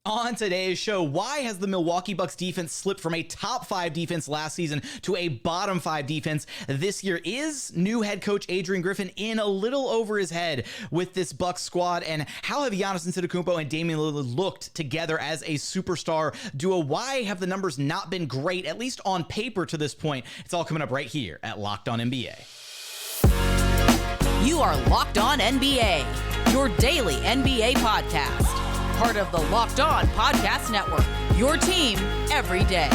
On today's show, why has the Milwaukee Bucks defense slipped from a top 5 defense last season to a bottom 5 defense this year? Is new head coach Adrian Griffin in a little over his head with this Bucks squad? And how have Giannis Antetokounmpo and Damian Lillard looked together as a superstar duo? Why have the numbers not been great, at least on paper to this point? It's all coming up right here at Locked On NBA. You are Locked On NBA, your daily NBA podcast. Part of the Locked On Podcast Network, your team every day.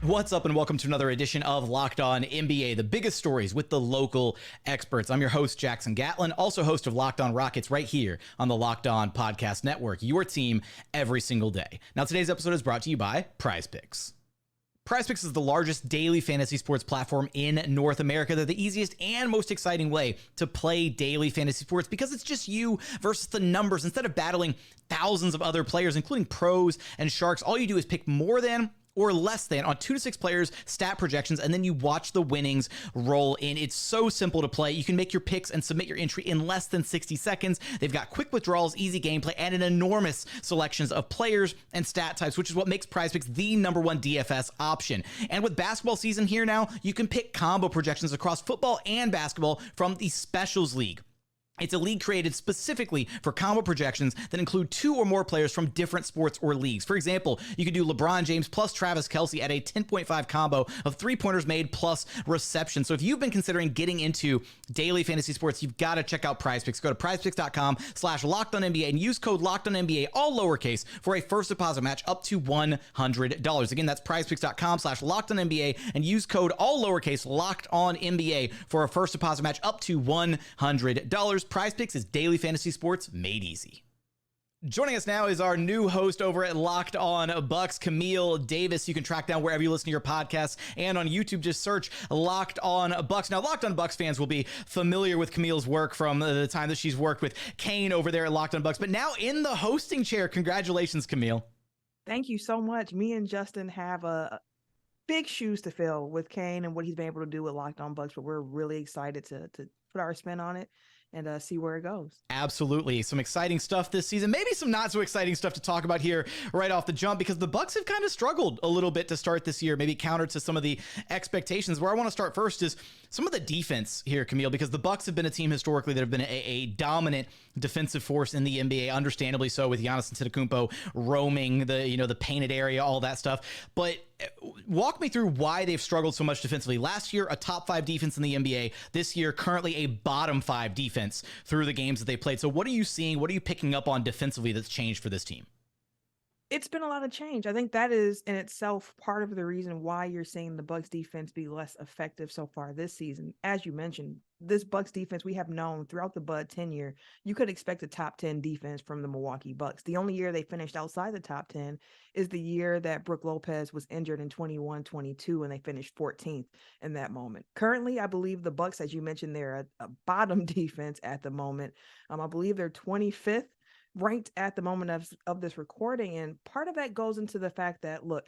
What's up and welcome to another edition of Locked On NBA, the biggest stories with the local experts. I'm your host, Jackson Gatlin, also host of Locked On Rockets right here on the Locked On Podcast Network, your team every single day. Now, today's episode is brought to you by PrizePicks. PrizePicks is the largest daily fantasy sports platform in North America. They're the easiest and most exciting way to play daily fantasy sports because it's just you versus the numbers. Instead of battling thousands of other players, including pros and sharks, all you do is pick more than or less than on 2 to 6 players, stat projections, and then you watch the winnings roll in. It's so simple to play. You can make your picks and submit your entry in less than 60 seconds. They've got quick withdrawals, easy gameplay, and an enormous selections of players and stat types, which is what makes PrizePicks the #1 DFS option. And with basketball season here now, you can pick combo projections across football and basketball from the Specials League. It's a league created specifically for combo projections that include 2 or more players from different sports or leagues. For example, you could do LeBron James plus Travis Kelce at a 10.5 combo of 3-pointers made plus reception. So if you've been considering getting into daily fantasy sports, you've got to check out PrizePicks. Go to prizepicks.com/LockedOnNBA and use code LockedOnNBA, all lowercase, for a first deposit match up to $100. Again, that's prizepicks.com/LockedOnNBA and use code all lowercase LockedOnNBA for a first deposit match up to $100. PrizePicks is daily fantasy sports made easy. Joining us now is our new host over at Locked On Bucks, Camille Davis. You can track down wherever you listen to your podcasts, and on YouTube, just search Locked On Bucks. Now, Locked On Bucks fans will be familiar with Camille's work from the time that she's worked with Kane over there at Locked On Bucks, but now in the hosting chair. Congratulations, Camille. Thank you so much. Me and Justin have a big shoes to fill with Kane and what he's been able to do with Locked On Bucks, but we're really excited to put our spin on it and see where it goes. Absolutely. Some exciting stuff this season, maybe some not so exciting stuff to talk about here right off the jump, because the Bucks have kind of struggled a little bit to start this year, maybe counter to some of the expectations. Where I want to start first is some of the defense here, Camille, because the Bucks have been a team historically that have been a dominant defensive force in the NBA, understandably so, with Giannis Antetokounmpo roaming the painted area, all that stuff. But walk me through why they've struggled so much defensively. Last year, a top 5 defense in the NBA. This year, currently a bottom 5 defense through the games that they played. So what are you seeing? What are you picking up on defensively that's changed for this team? It's been a lot of change. I think that is in itself part of the reason why you're seeing the Bucks defense be less effective so far this season. As you mentioned, this Bucks defense, we have known throughout the Bud tenure, you could expect a top 10 defense from the Milwaukee Bucks. The only year they finished outside the top 10 is the year that Brook Lopez was injured in 21-22, and they finished 14th in that moment. Currently, I believe the Bucks, as you mentioned, they're a bottom defense at the moment. I believe they're 25th ranked at the moment of this recording. And part of that goes into the fact that, look,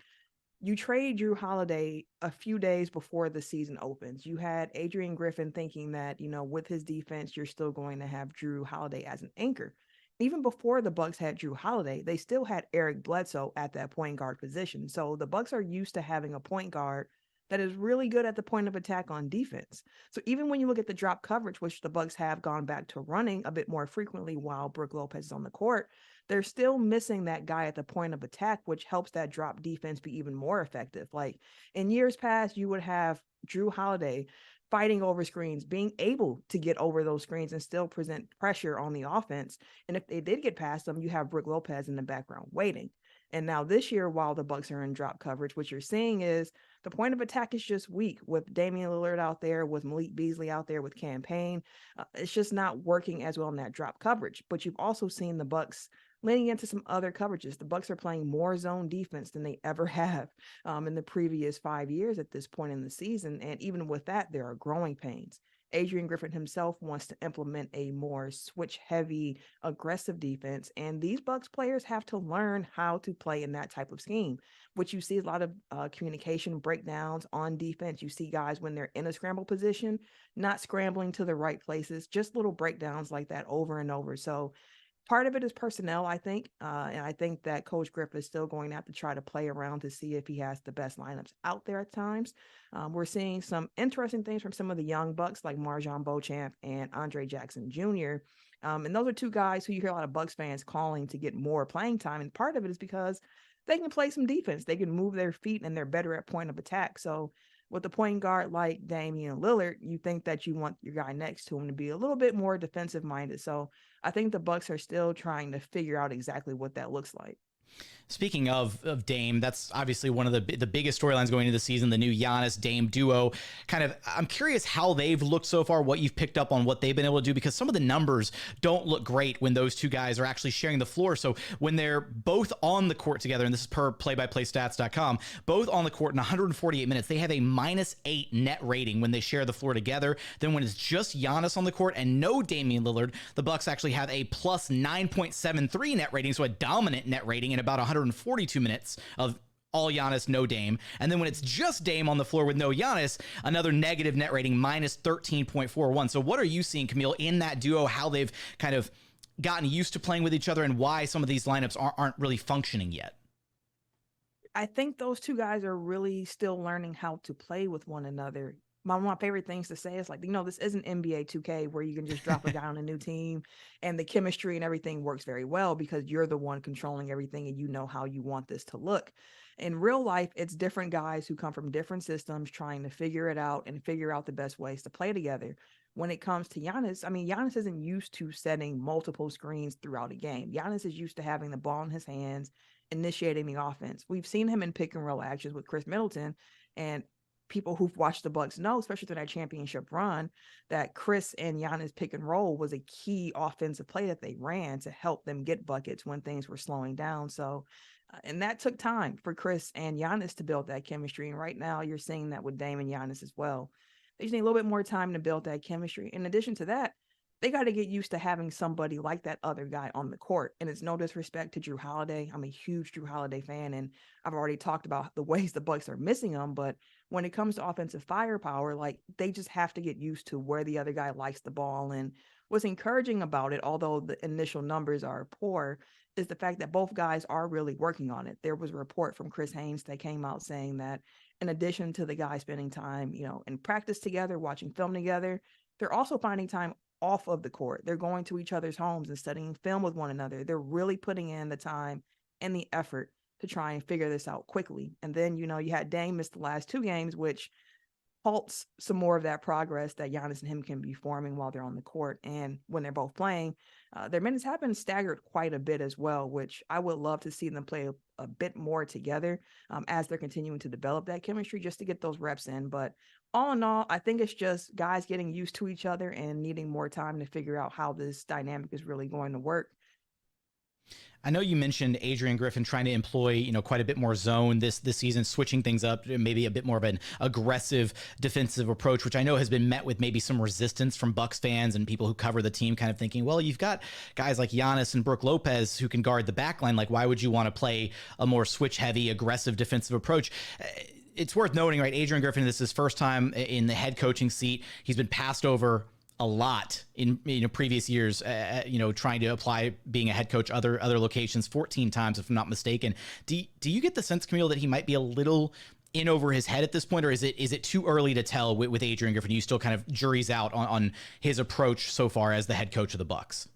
you trade Drew Holiday a few days before the season opens. You had Adrian Griffin thinking that, with his defense, you're still going to have Drew Holiday as an anchor. Even before the Bucks had Drew Holiday, they still had Eric Bledsoe at that point guard position. So the Bucks are used to having a point guard that is really good at the point of attack on defense. So even when you look at the drop coverage, which the Bucks have gone back to running a bit more frequently while Brook Lopez is on the court, they're still missing that guy at the point of attack, which helps that drop defense be even more effective. Like in years past, you would have Drew Holiday fighting over screens, being able to get over those screens and still present pressure on the offense. And if they did get past them, you have Brook Lopez in the background waiting. And now this year, while the Bucks are in drop coverage, what you're seeing is the point of attack is just weak with Damian Lillard out there, with Malik Beasley out there, with campaign. It's just not working as well in that drop coverage. But you've also seen the Bucks leaning into some other coverages. The Bucks are playing more zone defense than they ever have in the previous 5 years at this point in the season. And even with that, there are growing pains. Adrian Griffin himself wants to implement a more switch-heavy, aggressive defense, and these Bucks players have to learn how to play in that type of scheme. What you see is a lot of communication breakdowns on defense. You see guys when they're in a scramble position, not scrambling to the right places, just little breakdowns like that over and over. So Part of it is personnel, I think. And I think that Coach Griffin is still going to have to try to play around to see if he has the best lineups out there at times. We're seeing some interesting things from some of the young Bucks like Marjon Beauchamp and Andre Jackson Jr. And those are two guys who you hear a lot of Bucks fans calling to get more playing time. And part of it is because they can play some defense. They can move their feet and they're better at point of attack. So with a point guard like Damian Lillard, you think that you want your guy next to him to be a little bit more defensive minded. So I think the Bucks are still trying to figure out exactly what that looks like. Speaking of Dame, that's obviously one of the biggest storylines going into the season, the new Giannis Dame duo. I'm curious how they've looked so far, what you've picked up on what they've been able to do, because some of the numbers don't look great when those two guys are actually sharing the floor. So when they're both on the court together, and this is per playbyplaystats.com, both on the court in 148 minutes, they have a -8 net rating when they share the floor together. Then when it's just Giannis on the court and no Damian Lillard, the Bucks actually have a plus 9.73 net rating, so a dominant net rating in about 142 minutes of all Giannis, no Dame. And then when it's just Dame on the floor with no Giannis, another negative net rating, minus 13.41. So what are you seeing, Camille, in that duo, how they've kind of gotten used to playing with each other and why some of these lineups aren't really functioning yet? I think those two guys are really still learning how to play with one another. One of my favorite things to say is like, this isn't NBA 2K where you can just drop a guy on a new team and the chemistry and everything works very well because you're the one controlling everything and you know how you want this to look. In real life, it's different guys who come from different systems trying to figure it out and figure out the best ways to play together. When it comes to Giannis, Giannis isn't used to setting multiple screens throughout a game. Giannis is used to having the ball in his hands, initiating the offense. We've seen him in pick and roll actions with Chris Middleton, and people who've watched the Bucks know, especially through that championship run, that Chris and Giannis pick and roll was a key offensive play that they ran to help them get buckets when things were slowing down. So, and that took time for Chris and Giannis to build that chemistry. And right now you're seeing that with Dame and Giannis as well. They just need a little bit more time to build that chemistry. In addition to that, they got to get used to having somebody like that other guy on the court. And it's no disrespect to Jrue Holiday. I'm a huge Jrue Holiday fan, and I've already talked about the ways the Bucks are missing him. But when it comes to offensive firepower, like they just have to get used to where the other guy likes the ball. And what's encouraging about it, although the initial numbers are poor, is the fact that both guys are really working on it. There was a report from Chris Haynes that came out saying that in addition to the guys spending time, in practice together, watching film together, they're also finding time off of the court. They're going to each other's homes and studying film with one another. They're really putting in the time and the effort to try and figure this out quickly. And then, you had Dame miss the last 2 games, which halts some more of that progress that Giannis and him can be forming while they're on the court. And when they're both playing, their minutes have been staggered quite a bit as well, which I would love to see them play a bit more together as they're continuing to develop that chemistry just to get those reps in. But all in all, I think it's just guys getting used to each other and needing more time to figure out how this dynamic is really going to work. I know you mentioned Adrian Griffin trying to employ, quite a bit more zone this season, switching things up, maybe a bit more of an aggressive defensive approach, which I know has been met with maybe some resistance from Bucks fans and people who cover the team kind of thinking, well, you've got guys like Giannis and Brook Lopez who can guard the backline. Like, why would you want to play a more switch-heavy, aggressive defensive approach? It's worth noting, right, Adrian Griffin, this is his first time in the head coaching seat. He's been passed over a lot in previous years, trying to apply being a head coach other locations 14 times, if I'm not mistaken. Do you get the sense, Camille, that he might be a little in over his head at this point, or is it too early to tell with Adrian Griffin? You still kind of jury's out on his approach so far as the head coach of the Bucks?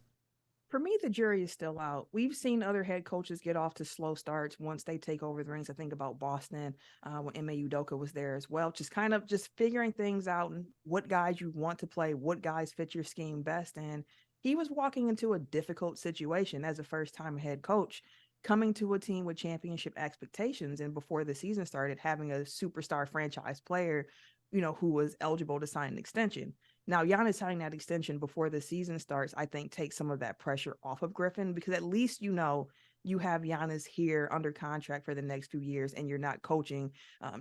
For me, the jury is still out. We've seen other head coaches get off to slow starts once they take over the rings. I think about Boston when Ime Udoka was there as well. Just kind of just figuring things out and what guys you want to play, what guys fit your scheme best. And he was walking into a difficult situation as a first-time head coach, coming to a team with championship expectations. And before the season started, having a superstar franchise player, who was eligible to sign an extension. Now, Giannis signing that extension before the season starts, I think takes some of that pressure off of Griffin, because at least you have Giannis here under contract for the next 2 years and you're not coaching,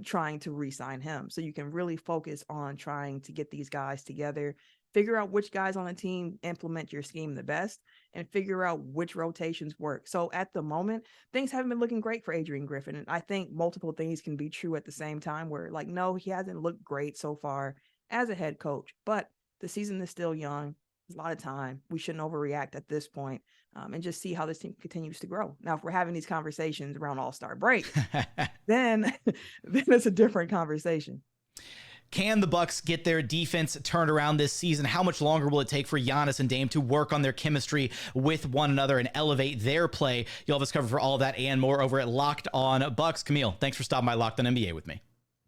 trying to re-sign him. So you can really focus on trying to get these guys together, figure out which guys on the team implement your scheme the best, and figure out which rotations work. So at the moment, things haven't been looking great for Adrian Griffin. And I think multiple things can be true at the same time where, like, no, he hasn't looked great so far as a head coach, but the season is still young. There's a lot of time. We shouldn't overreact at this point. and just see how this team continues to grow. Now, if we're having these conversations around All-Star break, then it's a different conversation. Can the Bucks get their defense turned around this season? How much longer will it take for Giannis and Dame to work on their chemistry with one another and elevate their play? You'll have us covered for all of that and more over at Locked On Bucks. Camille, thanks for stopping by Locked On NBA with me.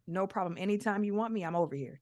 No problem. Anytime you want me, I'm over here.